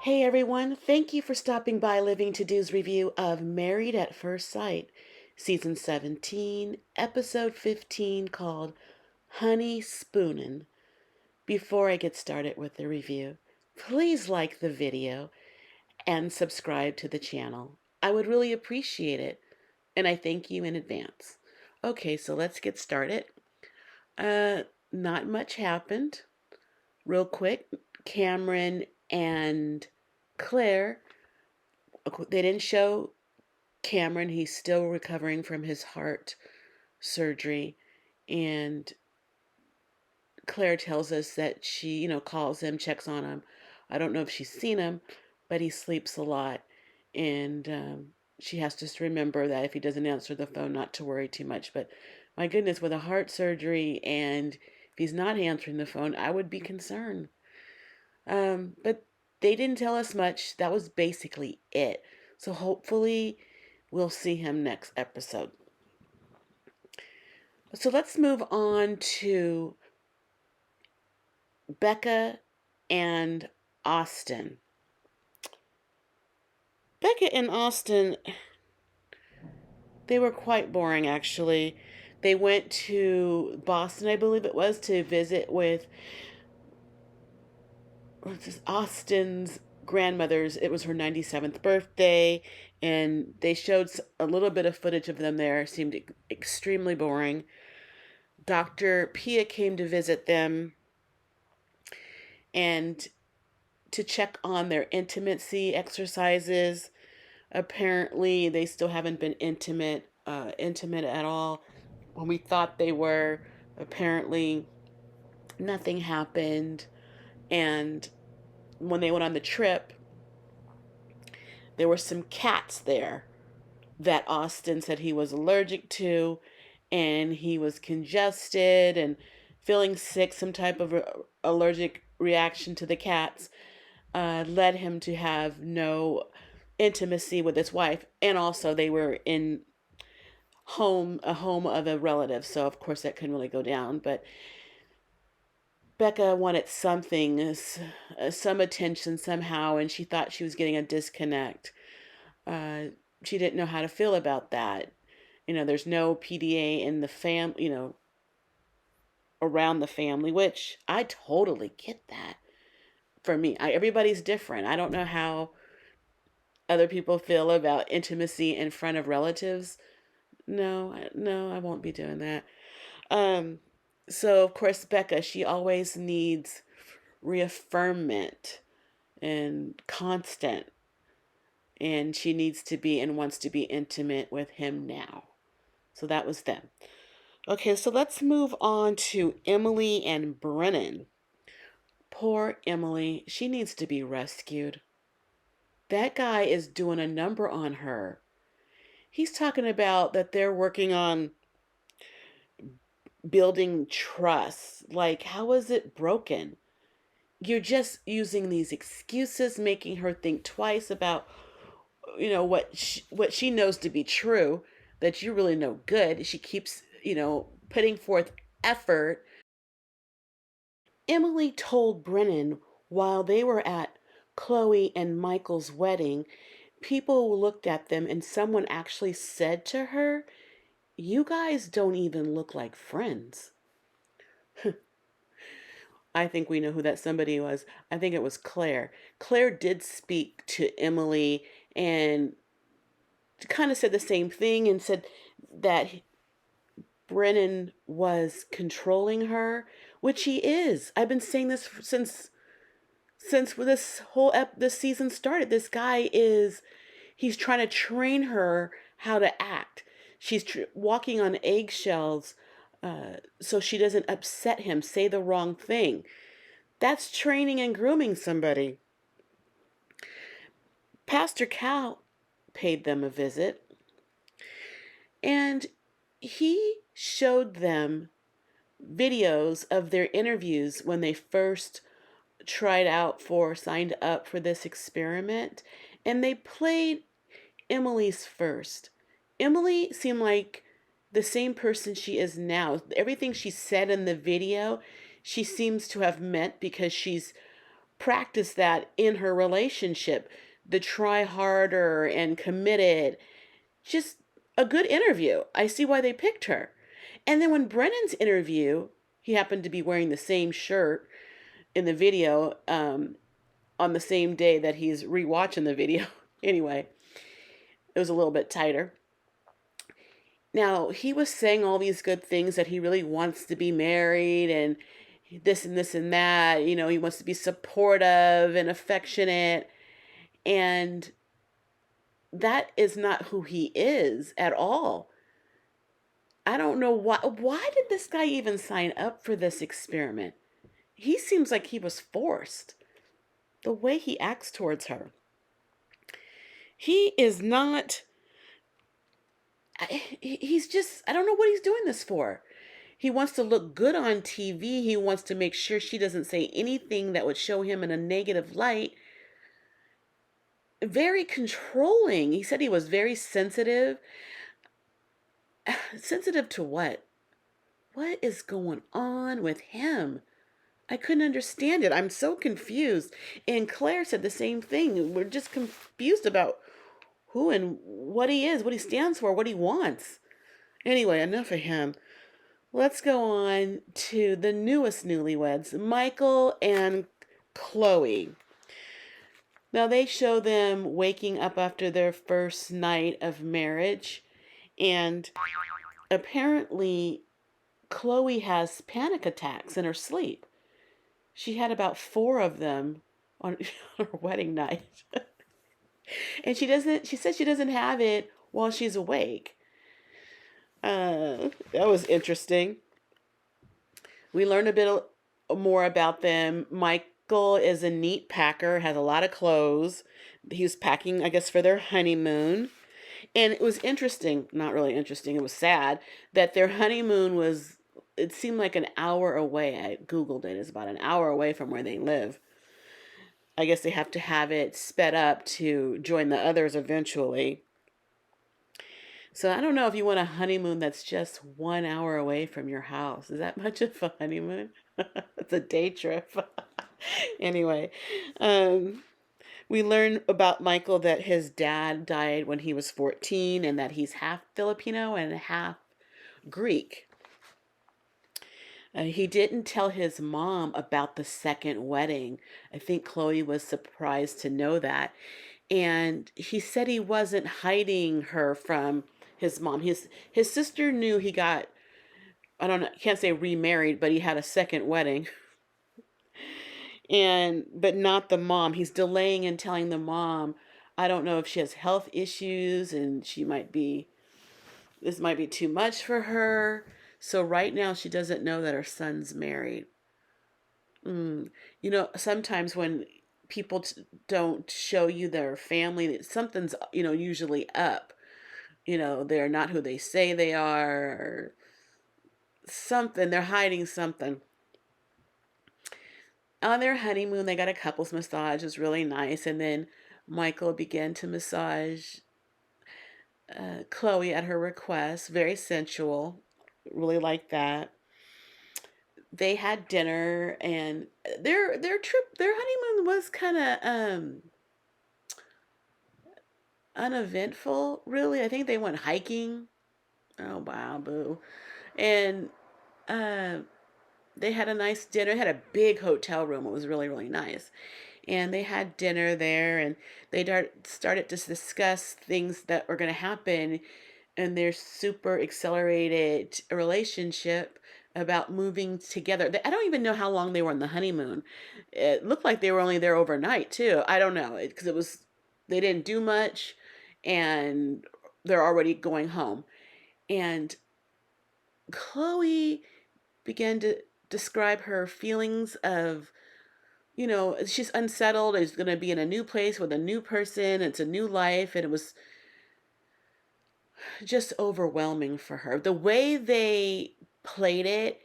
Hey everyone, thank you for stopping by Living To Do's review of Married at First Sight, Season 17, Episode 15, called Honeyspooning. Before I get started with the review, please like the video and subscribe to the channel. I would really appreciate it, and I thank you in advance. Okay, so let's get started. Not much happened. Real quick, Cameron and Claire, they didn't show Cameron. He's still recovering from his heart surgery. And Claire tells us that she, calls him, checks on him. I don't know if she's seen him, but he sleeps a lot. And she has to remember that if he doesn't answer the phone, not to worry too much. But my goodness, with a heart surgery and if he's not answering the phone, I would be concerned. But they didn't tell us much. That was basically it. So hopefully we'll see him next episode. So let's move on to Becca and Austin. Becca and Austin, they were quite boring actually. They went to Boston, I believe it was, to visit with Austin's grandmother's. It was her 97th birthday, and they showed a little bit of footage of them there. It seemed extremely boring. Dr. Pia came to visit them and to check on their intimacy exercises. Apparently, they still haven't been intimate at all. When we thought they were, apparently nothing happened. And when they went on the trip, there were some cats there that Austin said he was allergic to, and he was congested and feeling sick. Some type of allergic reaction to the cats led him to have no intimacy with his wife. And also they were in a home of a relative, so of course that couldn't really go down. But Becca wanted something, some attention somehow, and she thought she was getting a disconnect. She didn't know how to feel about that. There's no PDA in the around the family, which I totally get that. For me, everybody's different. I don't know how other people feel about intimacy in front of relatives. No, I won't be doing that. So of course, Becca, she always needs reaffirmment and constant, and she needs to be and wants to be intimate with him now. So that was them. Okay, so let's move on to Emily and Brennan. Poor Emily, she needs to be rescued. That guy is doing a number on her. He's talking about that they're working on building trust. Like, how is it broken? You're just using these excuses, making her think twice about, what she knows to be true, that you really know good. She keeps, putting forth effort. Emily told Brennan while they were at Chloe and Michael's wedding, people looked at them and someone actually said to her, "You guys don't even look like friends." I think we know who that somebody was. I think it was Claire. Claire did speak to Emily and kind of said the same thing and said that Brennan was controlling her, which he is. I've been saying this since this whole this season started. This guy he's trying to train her how to act. She's walking on eggshells so she doesn't upset him, say the wrong thing. That's training and grooming somebody. Pastor Cal paid them a visit, and he showed them videos of their interviews when they first signed up for this experiment, and they played Emily's first. Emily seemed like the same person she is now. Everything she said in the video, she seems to have meant, because she's practice that in her relationship. The try harder and committed. Just a good interview. I see why they picked her. And then when Brennan's interview, he happened to be wearing the same shirt in the video on the same day that he's rewatching the video. Anyway, it was a little bit tighter. Now, he was saying all these good things that he really wants to be married and this and this and that. You know, he wants to be supportive and affectionate. And that is not who he is at all. I don't know why did this guy even sign up for this experiment? He seems like he was forced. The way he acts towards her. He is not he's just I don't know what he's doing this for. He wants to look good on TV. He wants to make sure she doesn't say anything that would show him in a negative light. Very controlling. He said he was very sensitive. Sensitive to what? What is going on with him? I couldn't understand it. I'm so confused. And Claire said the same thing. We're just confused about who and what he is, what he stands for, what he wants. Anyway, enough of him. Let's go on to the newest newlyweds, Michael and Chloe. Now they show them waking up after their first night of marriage, and apparently Chloe has panic attacks in her sleep. She had about 4 of them on her wedding night. And she says she doesn't have it while she's awake. That was interesting. We learned a bit more about them. Michael is a neat packer, has a lot of clothes. He was packing, I guess, for their honeymoon. And it was interesting, not really interesting, it was sad, that their honeymoon was, it seemed like an hour away. I Googled it. It's about an hour away from where they live. I guess they have to have it sped up to join the others eventually. So I don't know if you want a honeymoon that's just 1 hour away from your house. Is that much of a honeymoon? It's a day trip. Anyway, we learn about Michael that his dad died when he was 14 and that he's half Filipino and half Greek. He didn't tell his mom about the second wedding. I think Chloe was surprised to know that. And he said he wasn't hiding her from his mom. His sister knew he got, I don't know, can't say remarried, but he had a second wedding. But not the mom. He's delaying and telling the mom, I don't know if she has health issues and this might be too much for her. So right now she doesn't know that her son's married. You know, sometimes when people don't show you their family, something's, usually up. They're not who they say they are, or something. They're hiding something. On their honeymoon, they got a couples massage. It was really nice. And then Michael began to massage Chloe at her request. Very sensual. Really liked that. They had dinner, and their honeymoon was kind of uneventful. Really, I think they went hiking. Oh wow, boo! And they had a nice dinner. They had a big hotel room. It was really really nice. And they had dinner there, and they started to discuss things that were going to happen in their super accelerated relationship about moving together. I don't even know how long they were on the honeymoon. It looked like they were only there overnight too. I don't know, because they didn't do much, and they're already going home. And Chloe began to describe her feelings of, she's unsettled. She's going to be in a new place with a new person. It's a new life. And it was just overwhelming for her. The way they played it,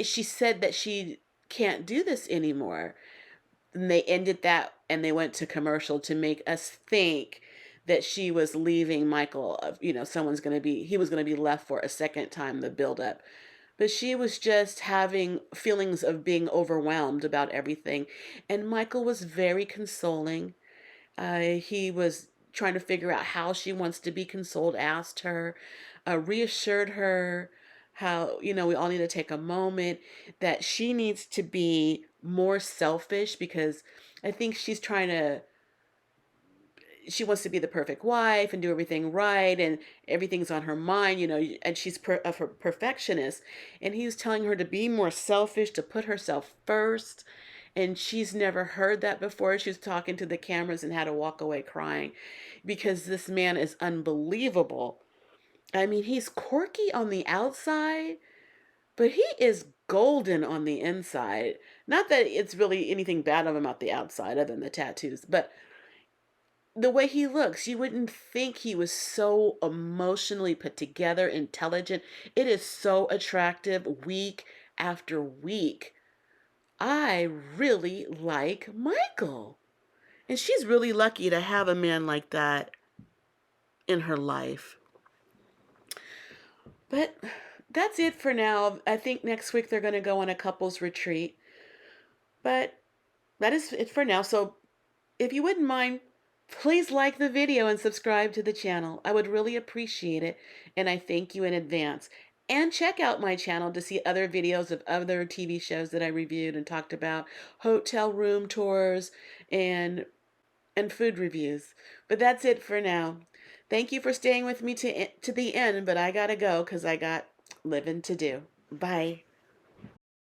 she said that she can't do this anymore. And they ended that and they went to commercial to make us think that she was leaving Michael. He was going to be left for a second time, the buildup. But she was just having feelings of being overwhelmed about everything. And Michael was very consoling. He was trying to figure out how she wants to be consoled, asked her, reassured her how, we all need to take a moment, that she needs to be more selfish because I think she wants to be the perfect wife and do everything right, and everything's on her mind, and she's a perfectionist. And he was telling her to be more selfish, to put herself first. And she's never heard that before. She was talking to the cameras and had to walk away crying because this man is unbelievable. I mean, he's quirky on the outside, but he is golden on the inside. Not that it's really anything bad of him out the outside other than the tattoos, but the way he looks, you wouldn't think he was so emotionally put together, intelligent. It is so attractive week after week. I really like Michael. And she's really lucky to have a man like that in her life. But that's it for now. I think next week they're going to go on a couples retreat. But that is it for now. So if you wouldn't mind, please like the video and subscribe to the channel. I would really appreciate it, and I thank you in advance. And check out my channel to see other videos of other TV shows that I reviewed and talked about, hotel room tours, and food reviews. But that's it for now. Thank you for staying with me to the end, but I gotta go because I got living to do. Bye.